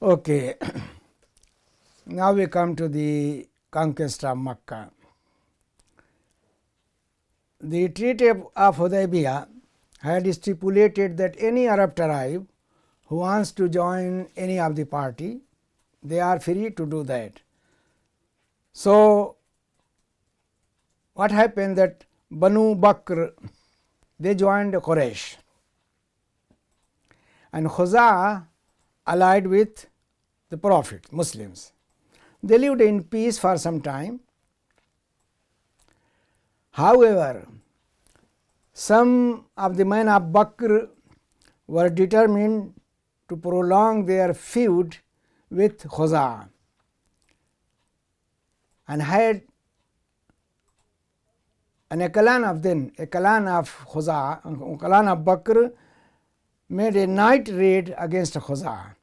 Okay, now we come to the conquest of Mecca. The Treaty of Hudaybiyah had stipulated that any Arab tribe who wants to join any of the party, they are free to do that. So, what happened that Banu Bakr, they joined Quraysh, and Khuza'a allied with the Prophet, Muslims. They lived in peace for some time. However, some of the men of Bakr were determined to prolong their feud with Khuza'a and had a clan of them, a clan of Khuza'a, a clan of Bakr made a night raid against Khuza'a.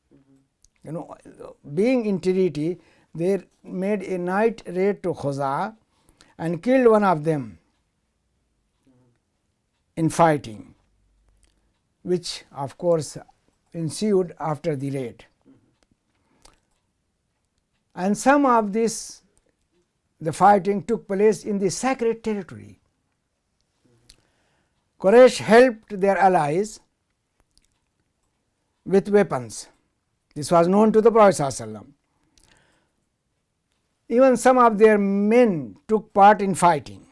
Being in treaty, they made a night raid to Khuza'a and killed one of them in fighting, which of course ensued after the raid. And some of this, the fighting took place in the sacred territory. Quraysh helped their allies with weapons. This was known to the Prophet ﷺ. Even some of their men took part in fighting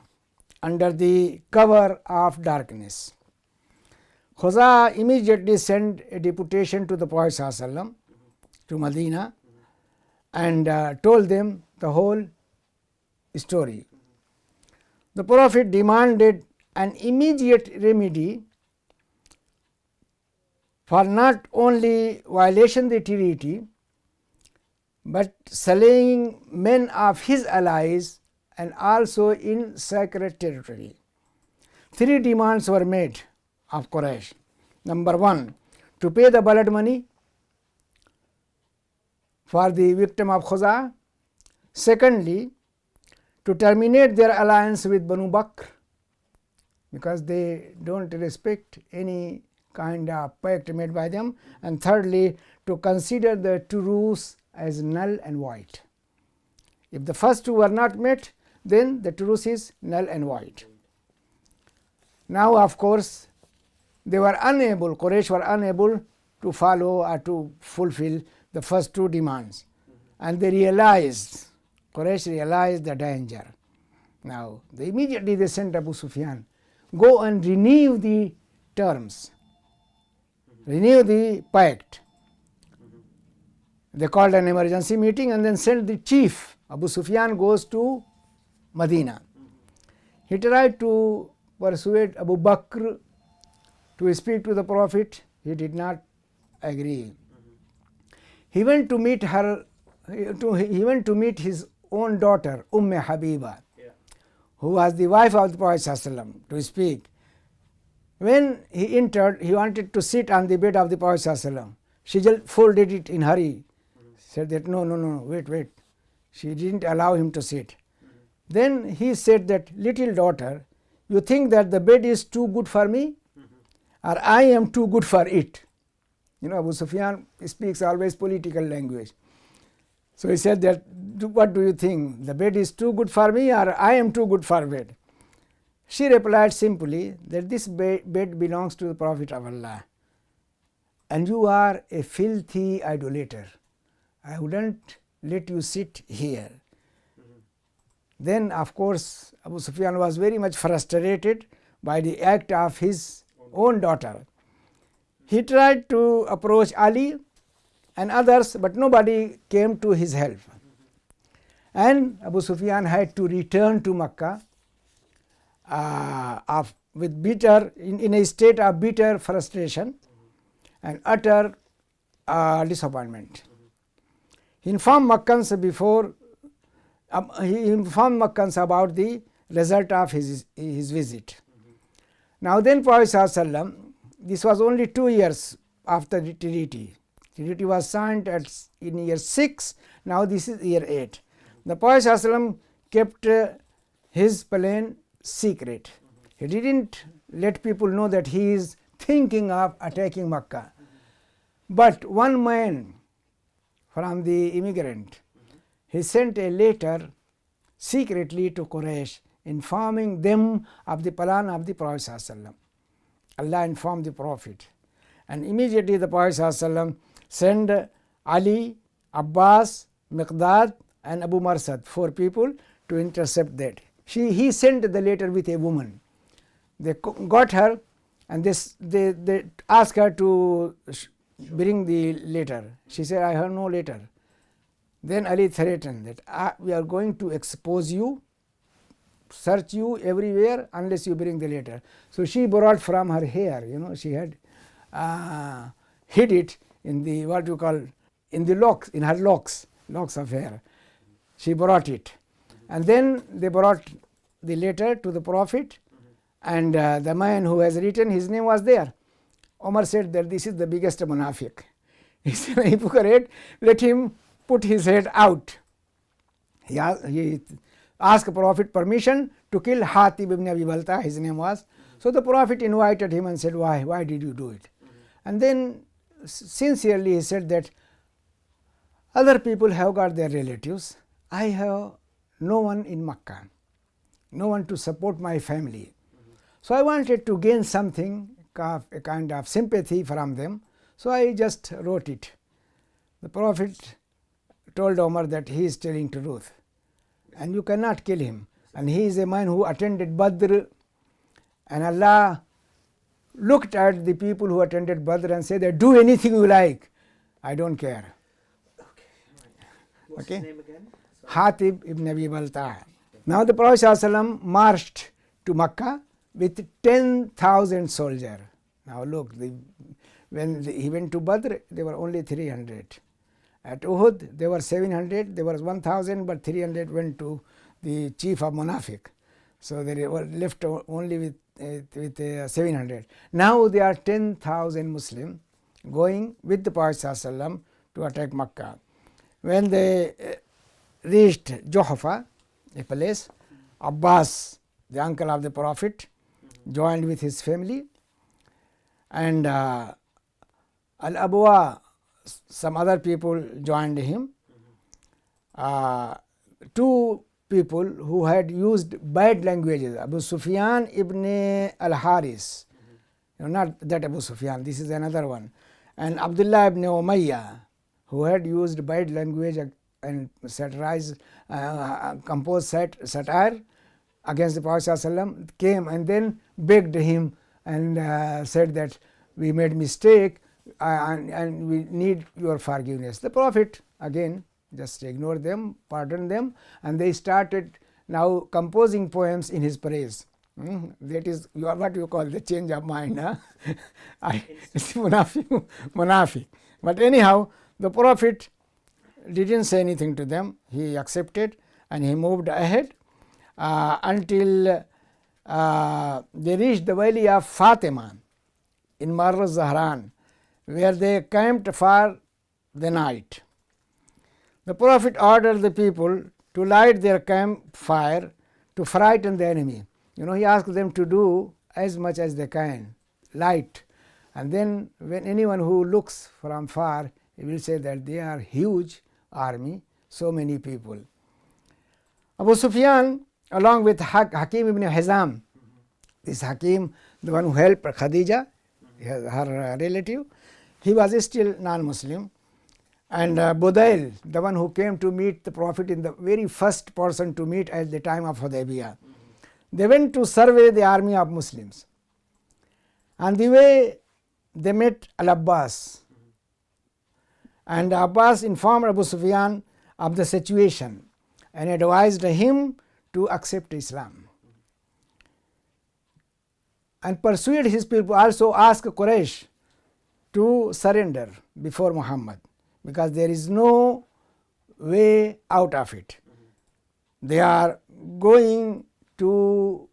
under the cover of darkness. Khuza'a immediately sent a deputation to the Prophet ﷺ, to Medina, and told them the whole story. The Prophet demanded an immediate remedy for not only violation of the treaty, but slaying men of his allies and also in sacred territory. Three demands were made of Quraysh. Number one, to pay the blood money for the victim of Khuza'a. Secondly, to terminate their alliance with Banu Bakr, because they don't respect any kind of pact made by them. And thirdly, to consider the truce as null and void. If the first two were not met, then the truce is null and void. Now, of course, they were unable, Quraysh were unable to follow or to fulfill the first two demands, and they realized, Quraysh realized the danger. Now, immediately they sent Abu Sufyan, go and renew the terms, renew the pact. They called an emergency meeting and then sent the chief. Abu Sufyan goes to Medina. He tried to persuade Abu Bakr to speak to the Prophet. He did not agree. He went to meet her. He went to meet his own daughter, Habiba, who was the wife of the Prophet ﷺ, to speak. When he entered, he wanted to sit on the bed of the Prophet ﷺ. She just folded it in hurry, said that no, wait. She didn't allow him to sit. Then he said that, little daughter, you think that the bed is too good for me, or I am too good for it? Abu Sufyan speaks always political language. So he said that, what do you think? The bed is too good for me, or I am too good for bed? She replied simply that this bed belongs to the Prophet of Allah, and you are a filthy idolater. I wouldn't let you sit here. Then, of course, Abu Sufyan was very much frustrated by the act of his own daughter. He tried to approach Ali and others, but nobody came to his help. And Abu Sufyan had to return to Mecca with in a state of bitter frustration and utter disappointment. He informed Meccans about the result of his visit. Now then, Prophet ﷺ, this was only 2 years after the treaty. The treaty was signed in year 6, now this is year 8. The Prophet ﷺ kept his plan secret. He didn't let people know that he is thinking of attacking Mecca. But one man from the immigrant. He sent a letter secretly to Quraysh informing them of the plan of the Prophet ﷺ. Allah informed the Prophet, and immediately the Prophet ﷺ sent Ali, Abbas, Miqdad and Abu Marsad, 4 people, to intercept that. He sent the letter with a woman. They got her and they asked her to bring the letter. She said, I have no letter. Then Ali threatened that we are going to expose you, search you everywhere unless you bring the letter. So she brought from her hair, she had hid it in the in the locks, in her locks of hair. She brought it, and then they brought the letter to the Prophet, and the man who has written, his name was there. Omar said that this is the biggest munafiq. He said, a hypocrite, let him put his head out. He asked Prophet permission to kill Hatib ibn Abi Balta, his name was. So the Prophet invited him and said, why did you do it? And then sincerely he said that other people have got their relatives. I have no one in Mecca, no one to support my family. So I wanted to gain something, a kind of sympathy from them. So I just wrote it. The Prophet told Omar that he is telling truth and you cannot kill him. And he is a man who attended Badr, and Allah looked at the people who attended Badr and said that do anything you like, I don't care. What's his name again? Hatib ibn Abi Balta. Now the Prophet ﷺ marched to Mecca with 10,000 soldiers. Now look, when he went to Badr, there were only 300. At Uhud, there were 700, there was 1,000, but 300 went to the chief of Munafiq. So they were left only with 700. Now there are 10,000 Muslims going with the Prophet ﷺ to attack Mecca. When they reached Juhfa, a place, Abbas, the uncle of the Prophet, joined with his family, and Al-Abwa, some other people joined him. 2 people who had used bad languages, Abu Sufyan ibn al-Haris, not that Abu Sufyan, this is another one, and Abdullah ibn Umayyah, who had used bad language and satirized, composed satire against the Prophet ﷺ, came and then begged him and said that we made mistake and we need your forgiveness. The Prophet again just ignored them, pardoned them, and they started now composing poems in his praise. That is what you call the change of mind. It's munafiq. But anyhow, the Prophet didn't say anything to them. He accepted and he moved ahead until they reached the valley of Fatima in Mar al-Zahran, where they camped for the night. The Prophet ordered the people to light their campfire to frighten the enemy. He asked them to do as much as they can, light. And then when anyone who looks from far, he will say that they are huge army, so many people. Abu Sufyan, along with Hakim ibn Hizam, this Hakim, the one who helped Khadija, her relative, he was still non-Muslim. And Budail, the one who came to meet the Prophet, in the very first person to meet at the time of Hudaybiyah, they went to survey the army of Muslims. And the way they met Al-Abbas, and Abbas informed Abu Sufyan of the situation and advised him to accept Islam, and persuade his people, also ask Quraysh to surrender before Muhammad, because there is no way out of it. They are going to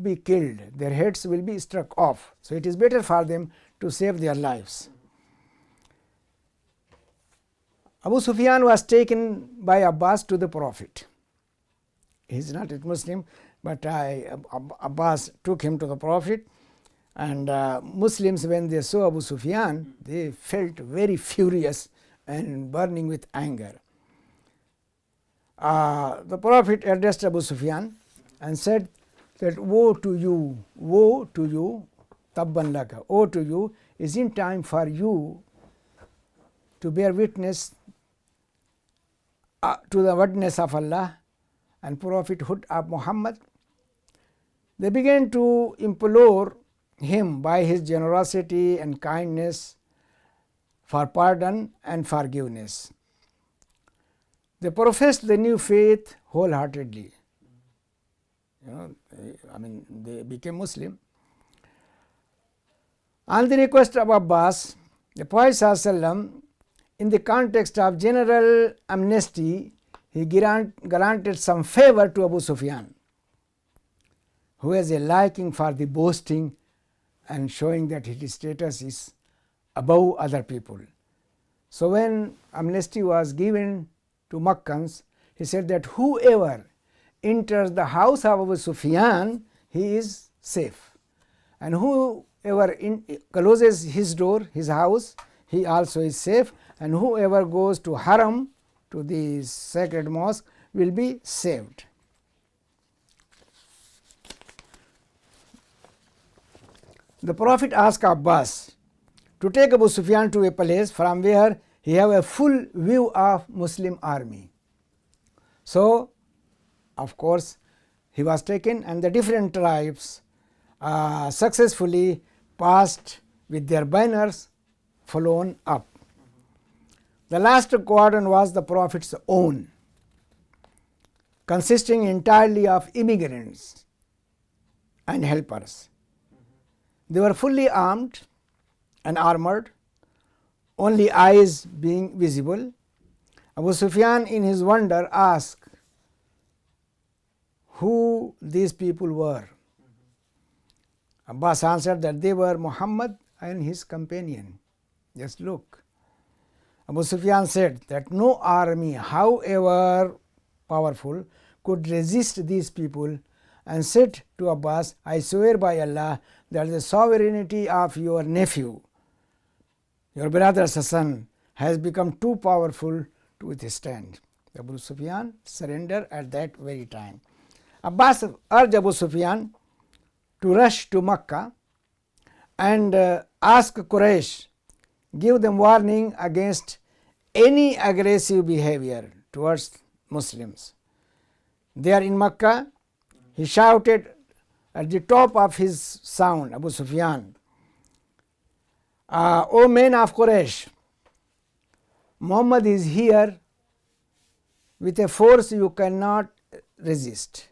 be killed, their heads will be struck off. So it is better for them to save their lives. Abu Sufyan was taken by Abbas to the Prophet. He is not a Muslim, but Abbas took him to the Prophet. And Muslims, when they saw Abu Sufyan, they felt very furious and burning with anger. The Prophet addressed Abu Sufyan and said that, woe to you, tabban laka, woe to you, is in time for you to bear witness to the witness of Allah and prophethood of Muhammad. They began to implore him by his generosity and kindness for pardon and forgiveness. They professed the new faith wholeheartedly. They became Muslim. On the request of Abbas, the Prophet ﷺ, in the context of general amnesty, he granted some favor to Abu Sufyan, who has a liking for the boasting and showing that his status is above other people. So when amnesty was given to Meccans, he said that whoever enters the house of Abu Sufyan, he is safe, and whoever closes his door, his house, he also is safe, and whoever goes to Haram, to the sacred mosque, will be saved. The Prophet asked Abbas to take Abu Sufyan to a place from where he have a full view of Muslim army. So, of course, he was taken, and the different tribes successfully passed with their banners flown up. The last cordon was the Prophet's own, consisting entirely of immigrants and helpers. They were fully armed and armored, only eyes being visible. Abu Sufyan in his wonder asked who these people were. Abbas answered that they were Muhammad and his companion. Just look. Abu Sufyan said that no army, however powerful, could resist these people, and said to Abbas, I swear by Allah that the sovereignty of your nephew, your brother's son, has become too powerful to withstand. Abu Sufyan surrendered at that very time. Abbas urged Abu Sufyan to rush to Mecca and ask Quraysh, give them warning against any aggressive behavior towards Muslims. There in Mecca, he shouted at the top of his sound, Abu Sufyan, O men of Quraysh, Muhammad is here with a force you cannot resist.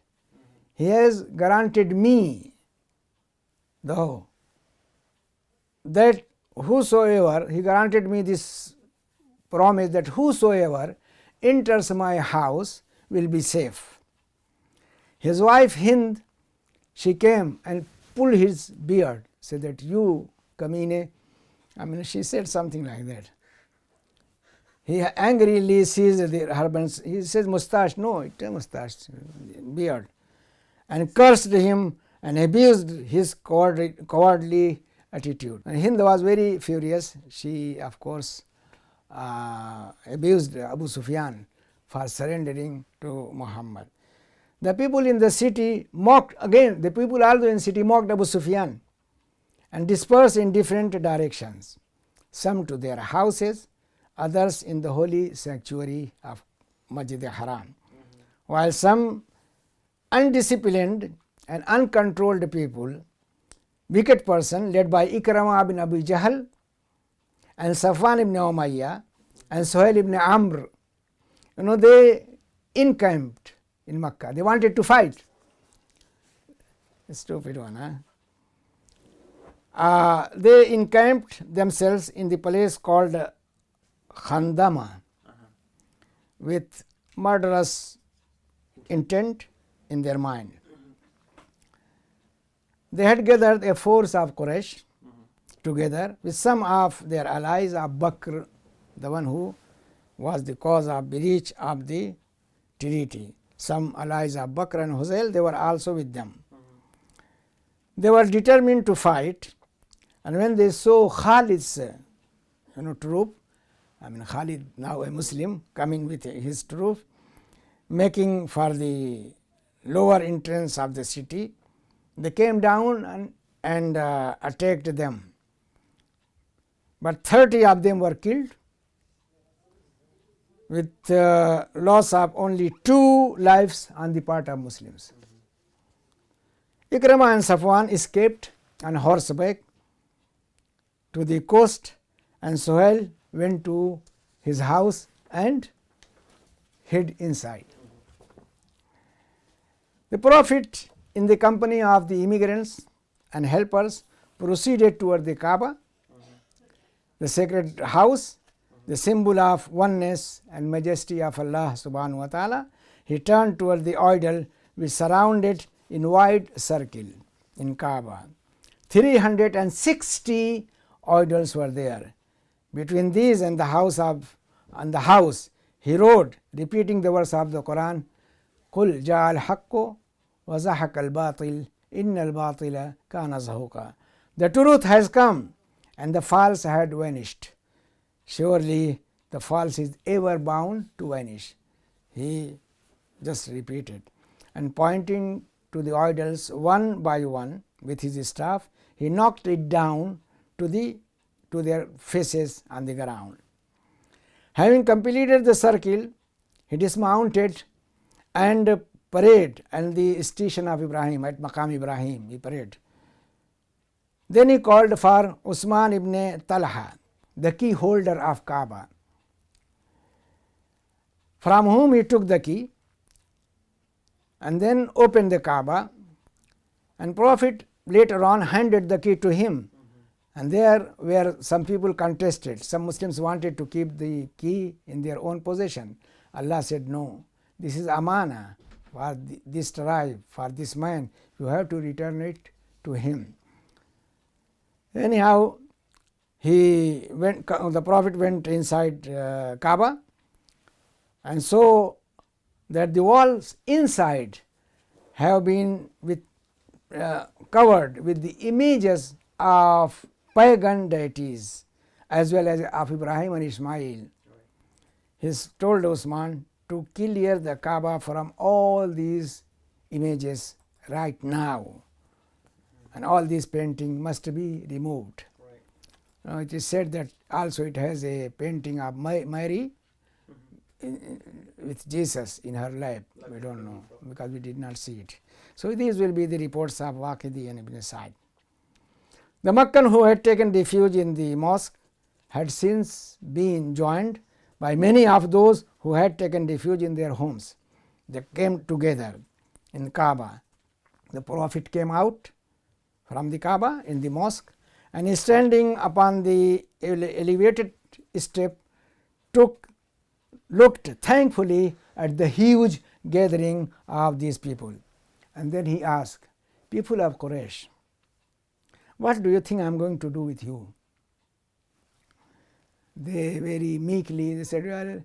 He has granted me, though, that whosoever, he granted me this promise that whosoever enters my house will be safe. His wife Hind, she came and pulled his beard, said that you kamine, she said something like that. He angrily seized her husband's, he says mustache, no, it's a mustache, beard, and cursed him and abused his cowardly attitude. And Hind was very furious. She, of course, abused Abu Sufyan for surrendering to Muhammad. The people in the city mocked, again the people also in the city mocked Abu Sufyan and dispersed in different directions, some to their houses, others in the holy sanctuary of Masjid Haram, while some undisciplined and uncontrolled people, wicked person led by Ikramah bin Abi Jahl and Safwan ibn Umayyah and Suhail ibn Amr, they encamped in Mecca. They wanted to fight. A stupid one, huh? They encamped themselves in the place called Khandama with murderous intent in their mind. They had gathered a force of Quraysh together with some of their allies of Bakr, the one who was the cause of breach of the treaty. Some allies of Bakr and Huzail, they were also with them. They were determined to fight, and when they saw Khalid's troop, I mean Khalid, now a Muslim, coming with his troop, making for the lower entrance of the city. They came down and attacked them, but 30 of them were killed, with loss of only 2 lives on the part of Muslims. Ikramah and Safwan escaped on horseback to the coast, and Suhail went to his house and hid inside. The Prophet, in the company of the immigrants and helpers, proceeded toward the Kaaba, the sacred house, the symbol of oneness and majesty of Allah subhanahu wa ta'ala. He turned toward the idol which surrounded in wide circle in Kaaba. 360 idols were there. Between these and the house, he wrote, repeating the verse of the Quran, "Qul ja'a al-haqqu wa zahaqa al-batil, inna al-batila kana zahuqa." The truth has come and the false had vanished. Surely the false is ever bound to vanish. He just repeated, and pointing to the idols one by one with his staff, he knocked it down to their faces on the ground. Having completed the circle, he dismounted and parade at the station of Ibrahim, at Maqam Ibrahim, he parade. Then he called for Usman ibn Talha, the key holder of Kaaba, from whom he took the key and then opened the Kaaba, and Prophet later on handed the key to him. And there where some people contested, some Muslims wanted to keep the key in their own possession. Allah said, no, this is amana for this tribe, for this man, you have to return it to him. Anyhow, the Prophet went inside Kaaba, and so that the walls inside have been covered with the images of pagan deities as well as of Ibrahim and Ismail. He told Usman to clear the Kaaba from all these images right now, and all these paintings must be removed. It is said that also it has a painting of Mary with Jesus in her lap. We don't know because we did not see it. So these will be the reports of Waqidi and Ibn Sa'd. The Meccan who had taken refuge in the mosque had since been joined by many of those who had taken refuge in their homes. They came together in Kaaba. The Prophet came out from the Kaaba in the mosque, and standing upon the elevated step looked thankfully at the huge gathering of these people. And then he asked, people of Quraysh, what do you think I am going to do with you? They very meekly they said, well,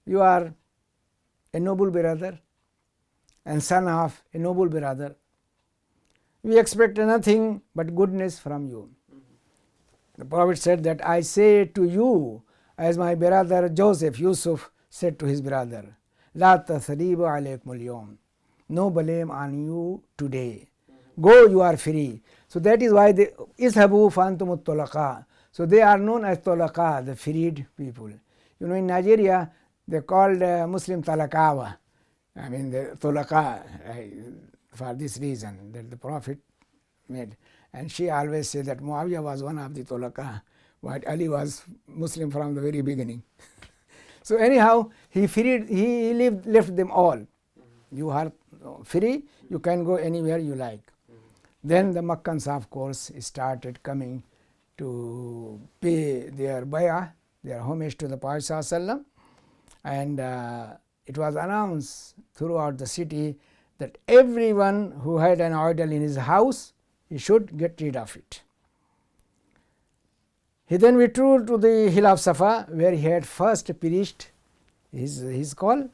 you are a noble brother and son of a noble brother. We expect nothing but goodness from you. The Prophet said that I say to you as my brother Yusuf said to his brother, La tasriba alaykum al-yawm. No blame on you today. Go, you are free. So that is why they izhabu fantum at-tulaqa. So they are known as tulaqa, the freed people. You know, in Nigeria they called Muslim talakawa. I mean the tulaqa, for this reason that the Prophet made. And she always said that Muawiyah was one of the tulaqa, but Ali was Muslim from the very beginning. So anyhow, he left them all. You are free, you can go anywhere you like. Then the Meccans, of course, started coming to pay their bay'ah, their homage to the Prophet ﷺ, and it was announced throughout the city that everyone who had an idol in his house, he should get rid of it. He then withdrew to the hill of Safa, where he had first preached his call,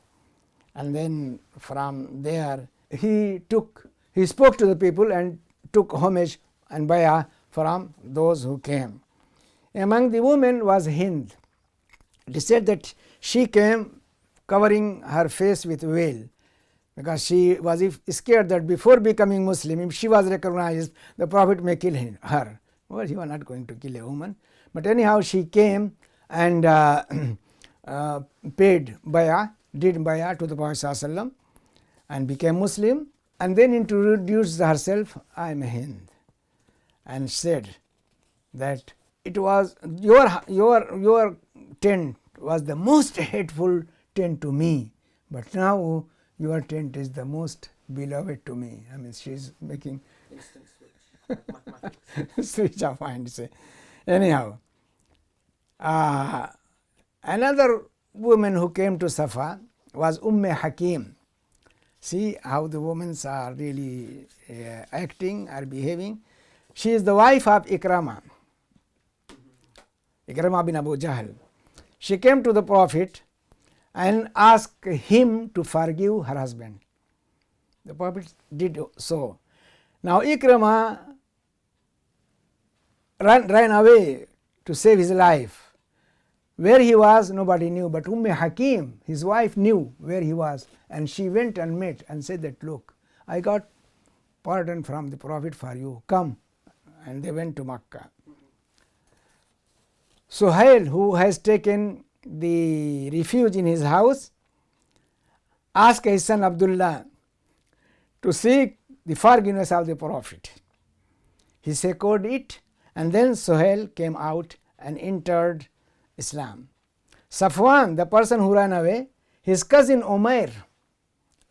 and then from there he spoke to the people and took homage and bay'ah from those who came. Among the women was Hind, It is said that she came covering her face with veil, because she was scared that before becoming Muslim, if she was recognized, the Prophet may kill her. Well, he was not going to kill a woman, but anyhow she came and paid bayah, did bayah to the Prophet ﷺ and became Muslim, and then introduced herself, I am Hind, and said that it was your tent was the most hateful tent to me, but now your tent is the most beloved to me. I mean, she is making Instant switch. Mathematics. switch of mind. Say. Anyhow, another woman who came to Safa was Hakim. See how the women are really acting or behaving. She is the wife of Ikrama bin Abu Jahl. She came to the Prophet and asked him to forgive her husband. The Prophet did so. Now Ikrama ran away to save his life. Where he was, nobody knew, but Hakim, his wife, knew where he was, and she went and met and said that, look, I got pardon from the Prophet for you, come. And they went to Mecca. Suhail, who has taken the refuge in his house, asked his son Abdullah to seek the forgiveness of the Prophet. He secured it, and then Suhail came out and entered Islam. Safwan, the person who ran away, his cousin Umair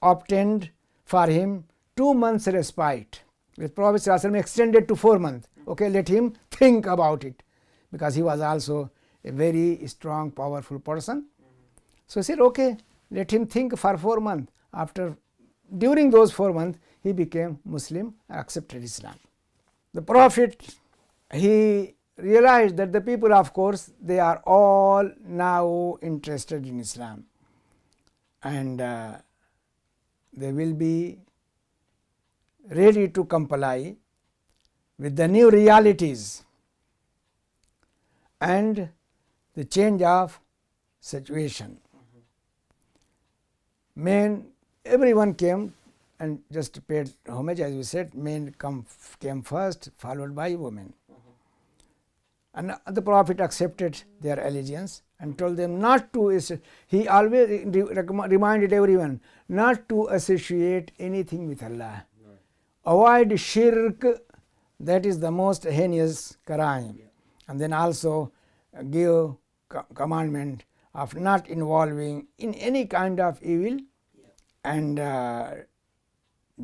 obtained for him 2 months respite. The Prophet ﷺ extended to 4 months. Okay, let him think about it, because he was also a very strong, powerful person. So he said, okay, let him think for 4 months. During those 4 months, he became Muslim and accepted Islam. The Prophet, he realized that the people, of course, they are all now interested in Islam, and they will be ready to comply with the new realities and the change of situation. Men, everyone came and just paid homage, as we said. Men came first, followed by women. And the Prophet accepted their allegiance and told them not to. He always reminded everyone not to associate anything with Allah. Avoid shirk, that is the most heinous crime. And then also give commandment of not involving in any kind of evil and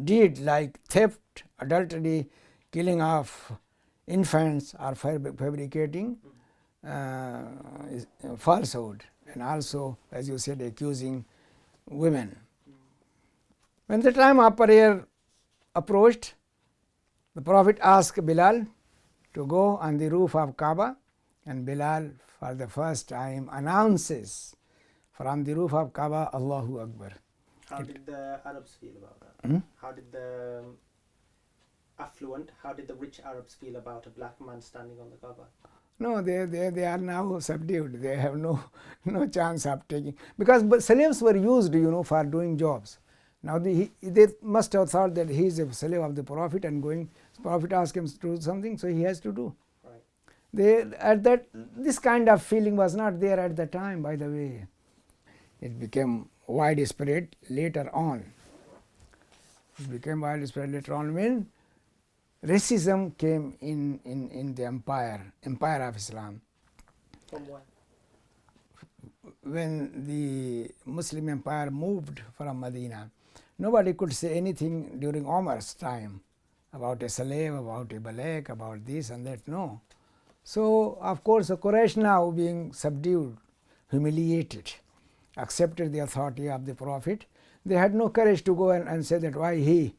deed like theft, adultery, killing of infants, or fabricating falsehood, and also, as you said, accusing women. When the time of prayer approached, the Prophet asked Bilal to go on the roof of Kaaba, and Bilal for the first time announces from the roof of Kaaba, Allahu Akbar. How did the Arabs feel about that? How did the how did the rich Arabs feel about a black man standing on the Kaaba? No, they are now subdued. They have no chance of taking, because slaves were used, for doing jobs. Now they must have thought that he is a slave of the Prophet and going. The Prophet asked him to do something, so he has to do. Right. This kind of feeling was not there at the time. By the way, it became widespread later on. When racism came in the empire of Islam. From what? When the Muslim empire moved from Medina, nobody could say anything during Umar's time about a slave, about a black, about this and that. No. So of course the Quraysh, now being subdued, humiliated, accepted the authority of the Prophet. They had no courage to go and say that why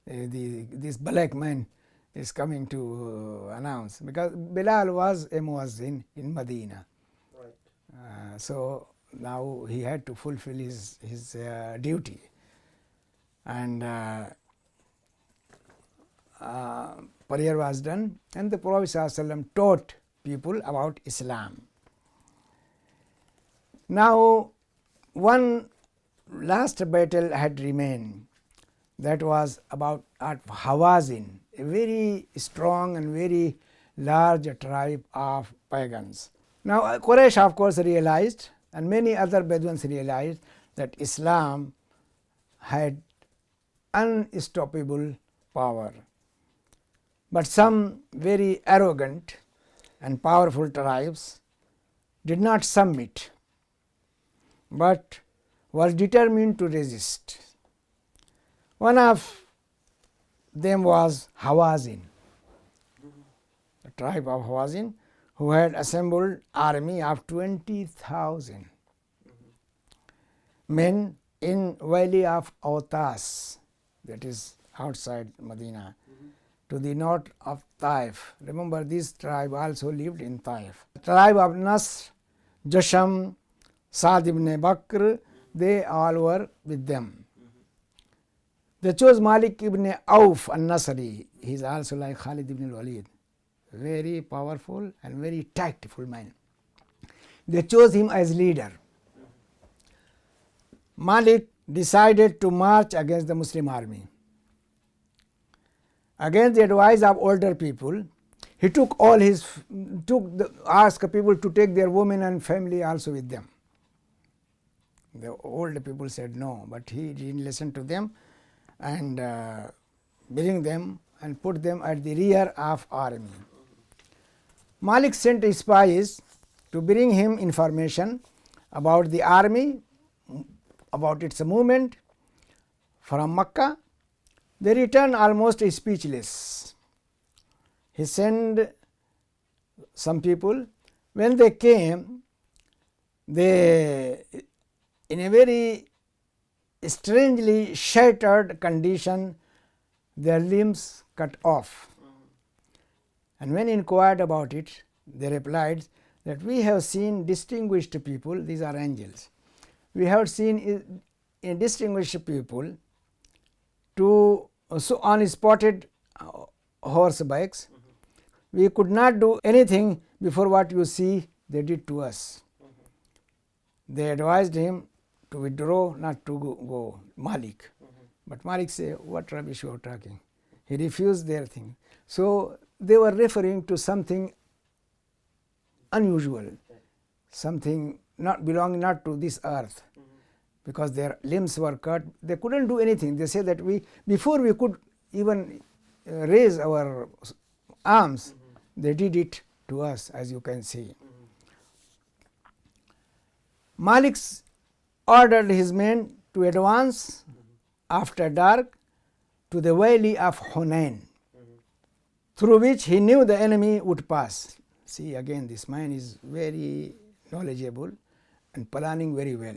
this black man is coming to announce, because Bilal was a muazzin in Medina. Right. So now he had to fulfill his duty, and prayer was done, and the Prophet ﷺ taught people about Islam. Now, one last battle had remained, that was about at Hawazin, a very strong and very large tribe of pagans. Now, Quraysh of course realized, and many other Bedouins realized, that Islam had unstoppable power. But some very arrogant and powerful tribes did not submit, but was determined to resist. One of them was Hawazin, the tribe of Hawazin, who had assembled army of 20,000 men in valley of Autas, that is outside Medina, to the north of Taif. Remember, this tribe also lived in Taif. The tribe of Nasr, Jasham, Saad ibn Bakr, they all were with them. They chose Malik ibn Auf al-Nasri. He is also like Khalid ibn al-Walid, very powerful and very tactful man. They chose him as leader. Malik decided to march against the Muslim army. Against the advice of older people, he asked people to take their women and family also with them. The old people said no, but he didn't listen to them and bring them and put them at the rear of army. Malik sent spies to bring him information about the army, about its movement from Mecca. They returned almost speechless. He sent some people. When they came, they, in a very strangely shattered condition, their limbs cut off. And when inquired about it, they replied that we have seen distinguished people, these are angels. We have seen distinguished people on spotted horsebacks. We could not do anything before what you see they did to us. They advised him to withdraw, not to go Malik. But Malik said, what rubbish you are talking. He refused their thing. So they were referring to something unusual, something not belonging not to this earth, because their limbs were cut. They couldn't do anything. They said that before we could even raise our arms, they did it to us, as you can see. Malik ordered his men to advance after dark to the valley of Hunain, through which he knew the enemy would pass. See, again, this man is very knowledgeable and planning very well.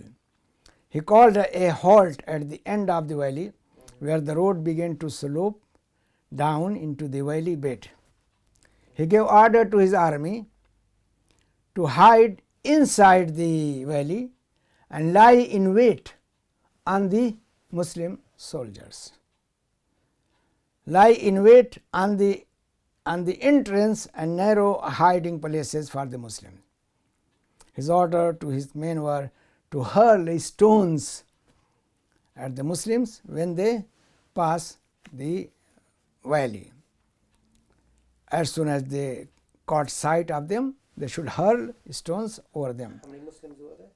He called a halt at the end of the valley, where the road began to slope down into the valley bed. He gave order to his army to hide inside the valley and lie in wait on the Muslim soldiers. Lie in wait on the entrance and narrow hiding places for the Muslims. His order to his men were to hurl stones at the Muslims when they pass the valley. As soon as they caught sight of them, they should hurl stones over them. How many Muslims were there?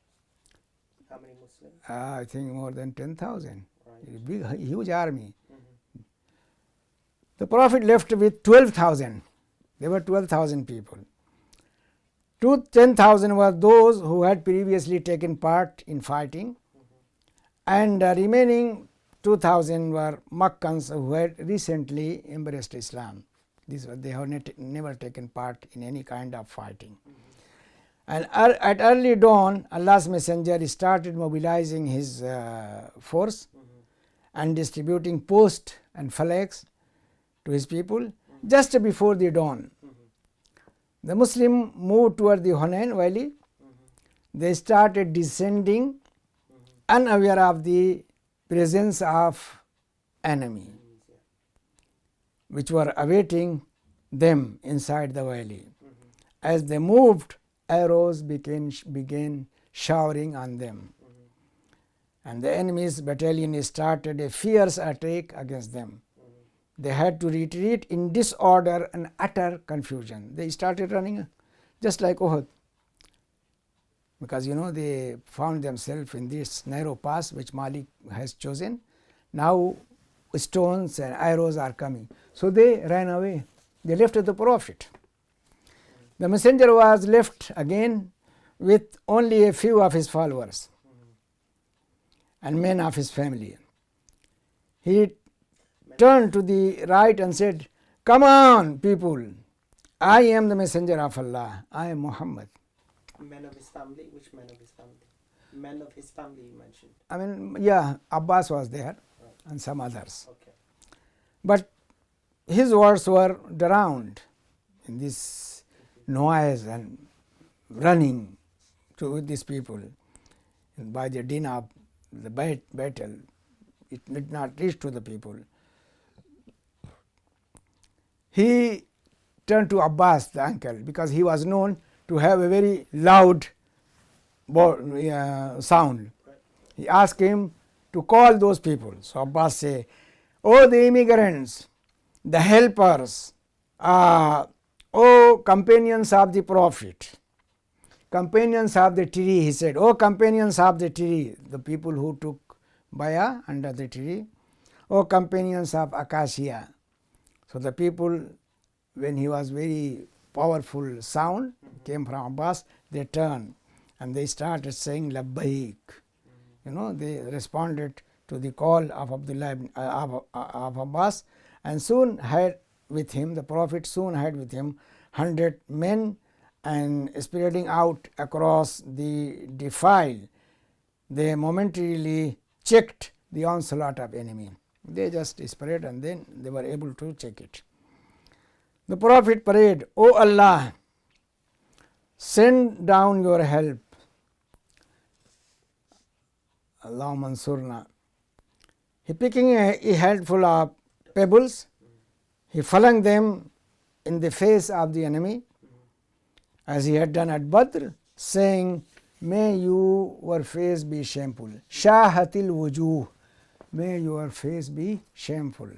How many Muslims? I think more than 10,000. Right. A big, huge army. The Prophet left with 12,000. There were 12,000 people. 10,000 were those who had previously taken part in fighting, and remaining 2,000 were Meccans who had recently embraced Islam. They have never taken part in any kind of fighting. And at early dawn, Allah's Messenger started mobilizing his force and distributing posts and flags to his people just before the dawn. The Muslim moved toward the Hunain valley. They started descending, unaware of the presence of enemy, which were awaiting them inside the valley. As they moved, arrows began showering on them. And the enemy's battalion started a fierce attack against them. They had to retreat in disorder and utter confusion. They started running just like Uhud, because they found themselves in this narrow pass which Malik has chosen. Now stones and arrows are coming. So they ran away. They left the Prophet. The messenger was left again with only a few of his followers and men of his family. He turned to the right and said, "Come on, people, I am the messenger of Allah. I am Muhammad." Men of his family? Which men of his family? Men of his family you mentioned. I mean, yeah, Abbas was there and some others. Okay. But his words were drowned in this noise and running to these people. And by the din of the battle, it did not reach to the people. He turned to Abbas, the uncle, because he was known to have a very loud sound. He asked him to call those people. So Abbas said, "Oh, the immigrants, the helpers, oh, companions of the Prophet, companions of the tree," he said, "Oh, companions of the tree," the people who took bayah under the tree, "Oh, companions of acacia." So the people, when he was very powerful sound came from Abbas, they turned and they started saying labbaik. They responded to the call of Abdullah of Abbas, and soon had with him, the Prophet soon had with him 100 men, and spreading out across the defile, they momentarily checked the onslaught of enemy. They just spread and then they were able to check it. The Prophet prayed, "O Allah, send down your help. Allahumma ansurna." He picking a handful of pebbles, he flung them in the face of the enemy, as he had done at Badr, saying, "May your face be shameful. Shahatil wujuh. May your face be shameful."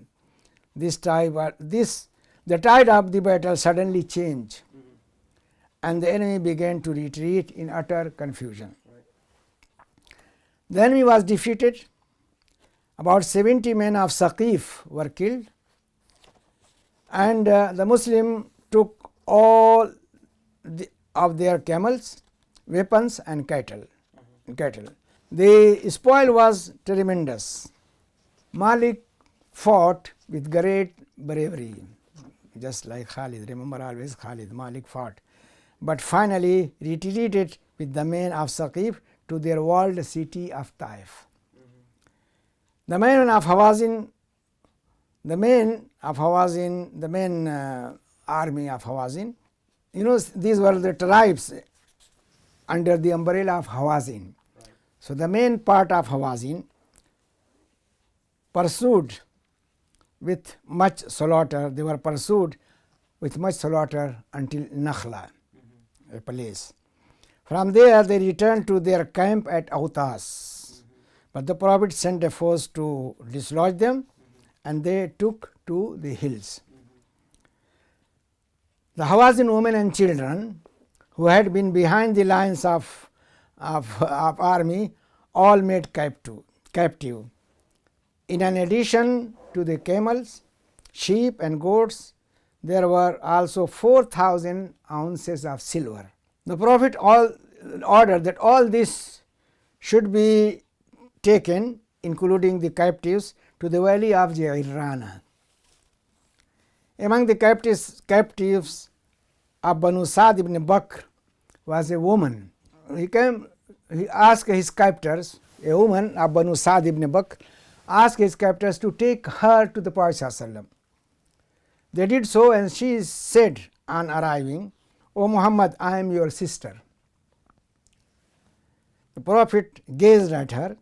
The tide of the battle suddenly changed, and the enemy began to retreat in utter confusion. The enemy was defeated. About 70 men of Saqif were killed, and the Muslim took all of their camels, weapons and cattle. The spoil was tremendous. Malik fought with great bravery, just like Khalid. Remember always Khalid, Malik fought, but finally retreated with the men of Saqif to their walled city of Taif. The men of Hawazin, the main army of Hawazin, these were the tribes under the umbrella of Hawazin. So the main part of Hawazin pursued with much slaughter. They were pursued with much slaughter until Nakhla, a place. From there they returned to their camp at Autas, but the Prophet sent a force to dislodge them, and they took to the hills. The Hawazin women and children who had been behind the lines of army all made captive. In addition to the camels, sheep and goats, there were also 4,000 ounces of silver. The Prophet ordered that all this should be taken, including the captives, to the valley of Jairana. Among the captives of Banu Sa'd ibn Bakr was a woman. He asked his captors, a woman of Banu Sa'd ibn Bakr, asked his captors to take her to the Prophet ﷺ. They did so, and she said on arriving, "O Muhammad, I am your sister." The Prophet gazed at her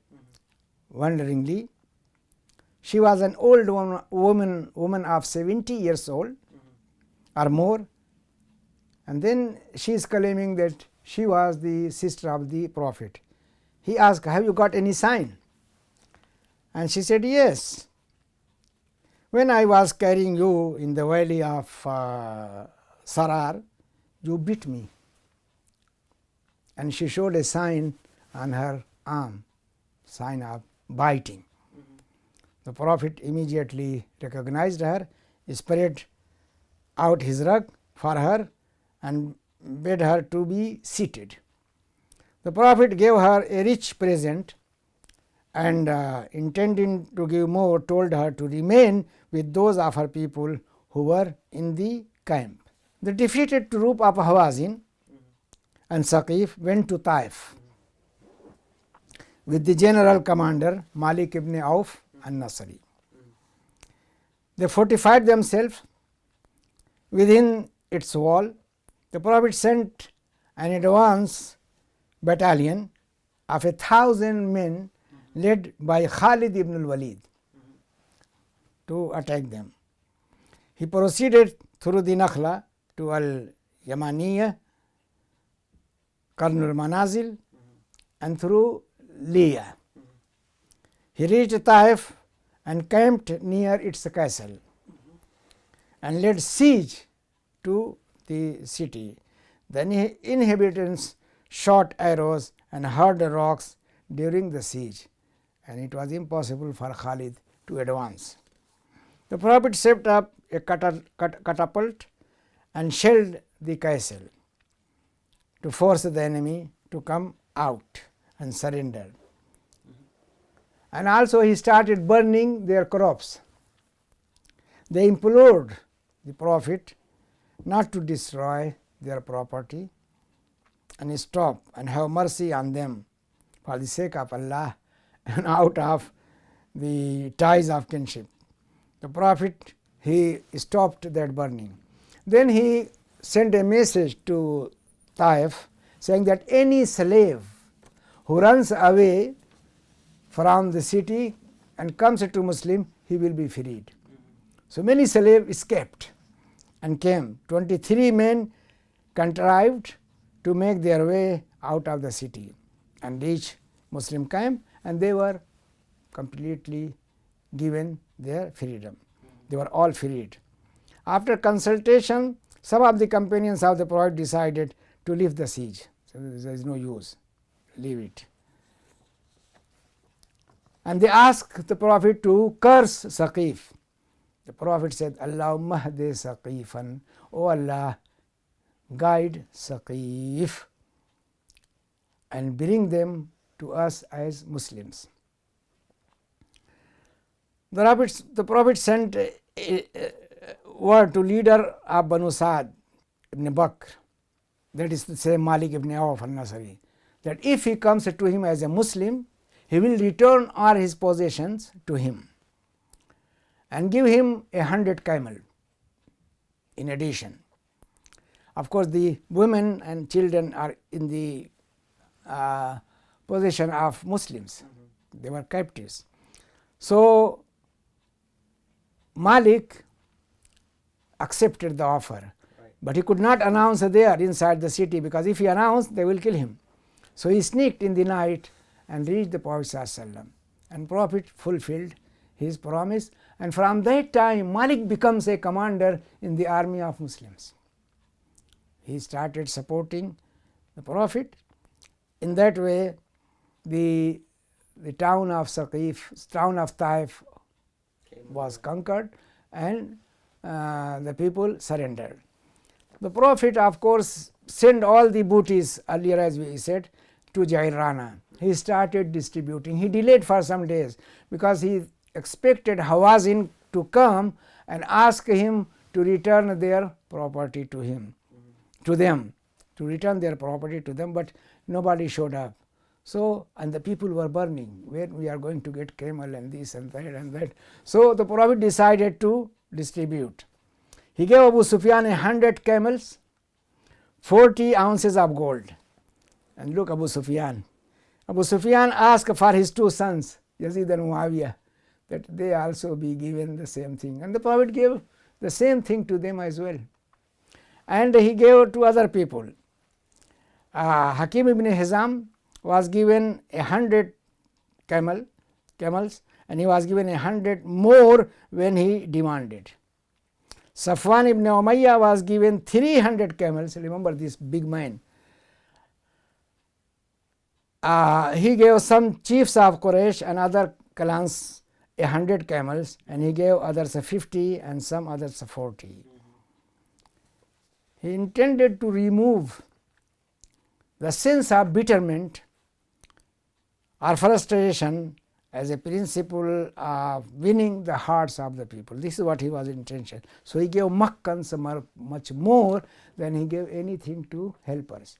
wonderingly. She was an old woman of 70 years old or more, and then she is claiming that She was the sister of the Prophet. He asked, have you got any sign? And she said, yes. When I was carrying you in the valley of Sarar, you beat me. And she showed a sign on her arm, sign of biting. The Prophet immediately recognized her, spread out his rug for her and bade her to be seated. The Prophet gave her a rich present and intending to give more, told her to remain with those of her people who were in the camp. The defeated troop of Hawazin and Saqif went to Taif with the general commander Malik ibn Auf al-Nasri. They fortified themselves within its wall. The Prophet sent an advance battalion of 1,000 men led by Khalid ibn al-Walid to attack them. He proceeded through the Nakhla to Al-Yamaniyah, Qarnul Manazil, and through Liya. He reached Taif and camped near its castle and laid siege to the city. The inhabitants shot arrows and hurled rocks during the siege, and it was impossible for Khalid to advance. The Prophet set up a catapult and shelled the castle to force the enemy to come out and surrender. And also he started burning their crops. They implored the Prophet not to destroy their property and stop and have mercy on them for the sake of Allah and out of the ties of kinship. The Prophet, he stopped that burning. Then he sent a message to Taif saying that any slave who runs away from the city and comes to Muslim, he will be freed. So many slaves escaped and came. 23 men contrived to make their way out of the city and reach Muslim camp, and they were completely given their freedom. They were all freed. After consultation, some of the companions of the Prophet decided to leave the siege. So there is no use, leave it. And they asked the Prophet to curse Saqif. The Prophet said, Allahumma hdi Saqifan, O Allah, guide Saqif and bring them to us as Muslims. The Prophet sent a word to leader of Banu Sa'd ibn Bakr, that is to say Malik ibn Auf al-Nasri, that if he comes to him as a Muslim, he will return all his possessions to him and give him 100 camel in addition. Of course, the women and children are in the possession of Muslims. They were captives. So Malik accepted the offer, but he could not announce there inside the city, because if he announced, they will kill him. So he sneaked in the night and reached the Prophet ﷺ, and Prophet fulfilled his promise, and from that time Malik becomes a commander in the army of Muslims. He started supporting the Prophet. In that way, the town of Saqif, town of Taif was conquered, and the people surrendered. The Prophet, of course, sent all the booties, earlier as we said, to Jairana. He started distributing. He delayed for some days because he expected Hawazin to come and ask him to return their property to him, to them, to return their property to them, but nobody showed up. So, and the people were burning, where we are going to get camel and this and that and that. So the Prophet decided to distribute. He gave Abu Sufyan 100 camels, 40 ounces of gold. And look, Abu Sufyan asked for his two sons, Yazid and Muawiyah, that they also be given the same thing. And the Prophet gave the same thing to them as well. And he gave to other people. Hakim ibn Hizam was given 100 camels, and he was given 100 more when he demanded. Safwan ibn Umayyah was given 300 camels. Remember this big man. He gave some chiefs of Quraysh and other clans 100 camels, and he gave others 50 and some others 40. He intended to remove the sense of bitterment or frustration as a principle of winning the hearts of the people. This is what he was intention. So he gave Makkans much more than he gave anything to helpers.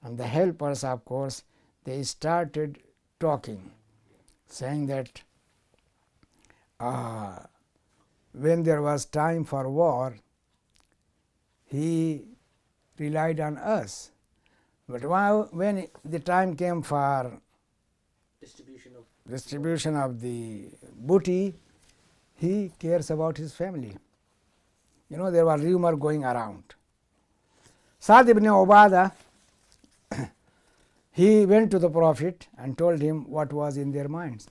And the helpers, of course, they started talking, saying that when there was time for war, he relied on us. But when the time came for distribution of the booty, he cares about his family. You know, there was rumor going around. Sa'd ibn Ubadah, he went to the Prophet and told him what was in their minds,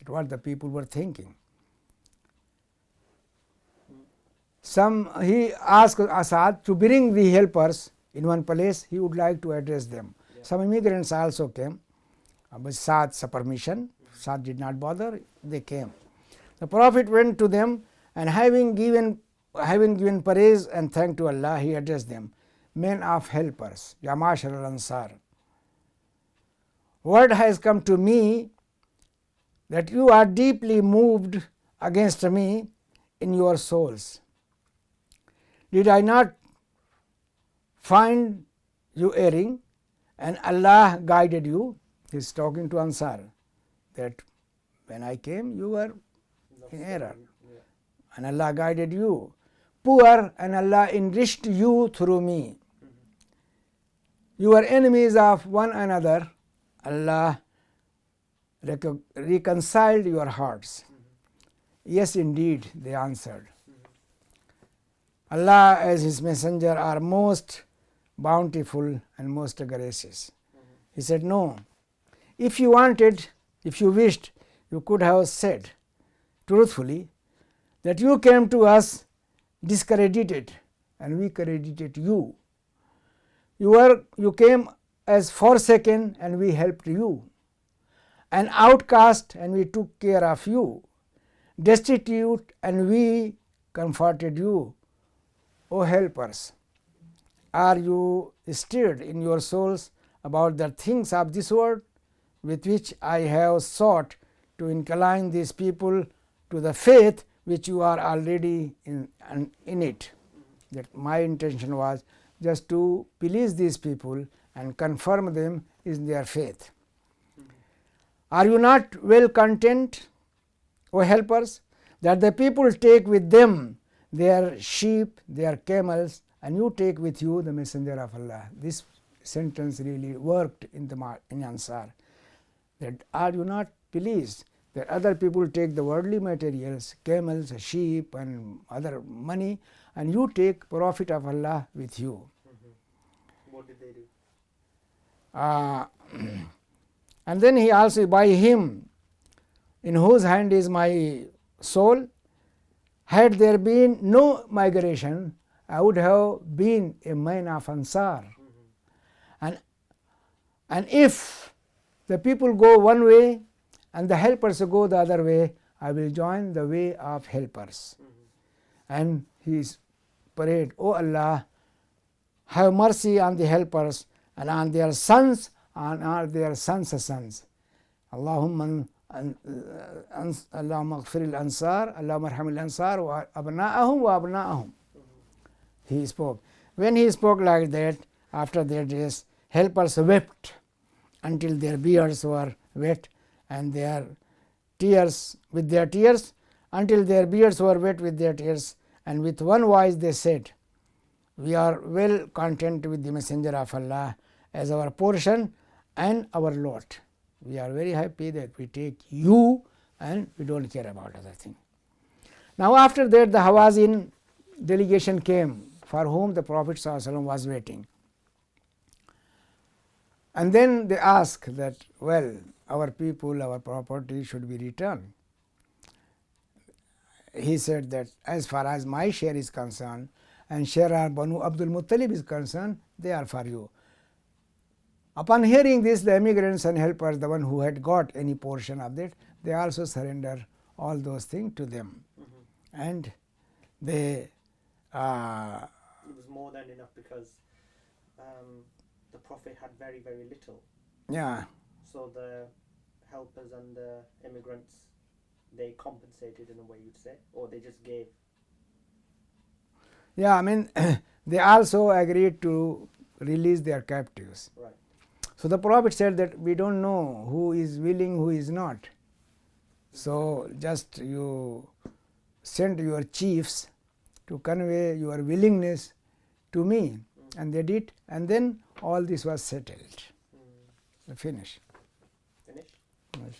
what the people were thinking. He asked Asad to bring the helpers in one place. He would like to address them. Yeah. Some immigrants also came with Saad's permission. Saad did not bother, they came. The Prophet went to them, and having given praise and thank to Allah, he addressed them, men of helpers, Ya Ma'shar al-Ansar. Word has come to me that you are deeply moved against me in your souls. Did I not find you erring, and Allah guided you? He is talking to Ansar, that when I came you were in error, and Allah guided you. Poor, and Allah enriched you through me. You were enemies of one another. Allah reconciled your hearts. Yes, indeed, they answered. Allah as His messenger are most bountiful and most gracious. He said, no, if you wanted, if you wished, you could have said truthfully that you came to us discredited and we credited you. You came as forsaken and we helped you, an outcast and we took care of you, destitute and we comforted you. O helpers, are you stirred in your souls about the things of this world with which I have sought to incline these people to the faith which you are already in it? That my intention was just to please these people and confirm them in their faith. Are you not well content, O helpers, that the people take with them their sheep, their camels, and you take with you the messenger of Allah? This sentence really worked in Ansar. That are you not pleased that other people take the worldly materials, camels, sheep, and other money, and you take Prophet of Allah with you? What did they do? And then he also, by him in whose hand is my soul, had there been no migration, I would have been a man of Ansar. And if the people go one way and the helpers go the other way, I will join the way of helpers. And he prayed, O Allah, have mercy on the helpers and on their sons and on their sons' sons. Allahumma aghfir al-ansar, Allahumma arham al-ansar wa abna'ahum wa abna'ahum. He spoke. When he spoke like that, after that, his helpers wept until their beards were wet, and their tears with their tears, until their beards were wet with their tears, and with one voice they said, we are well content with the messenger of Allah as our portion and our lot. We are very happy that we take you and we don't care about other thing. Now after that, the Hawazin delegation came, for whom the Prophet ﷺ was waiting. And then they ask that, well, our people, our property should be returned. He said that as far as my share is concerned and Seerah Banu Abdul Muttalib is concerned, they are for you. Upon hearing this, the emigrants and helpers, the one who had got any portion of that, they also surrender all those things to them. And they It was more than enough because the Prophet had very, very little. yeah, So the helpers and the immigrants, they compensated in a way, you'd say, or they just gave. yeah, I mean they also agreed to release their captives. Right. So the Prophet said that we don't know who is willing, who is not. So just you send your chiefs to convey your willingness to me, and they did, and then all this was settled. Finish. Finish? Yes.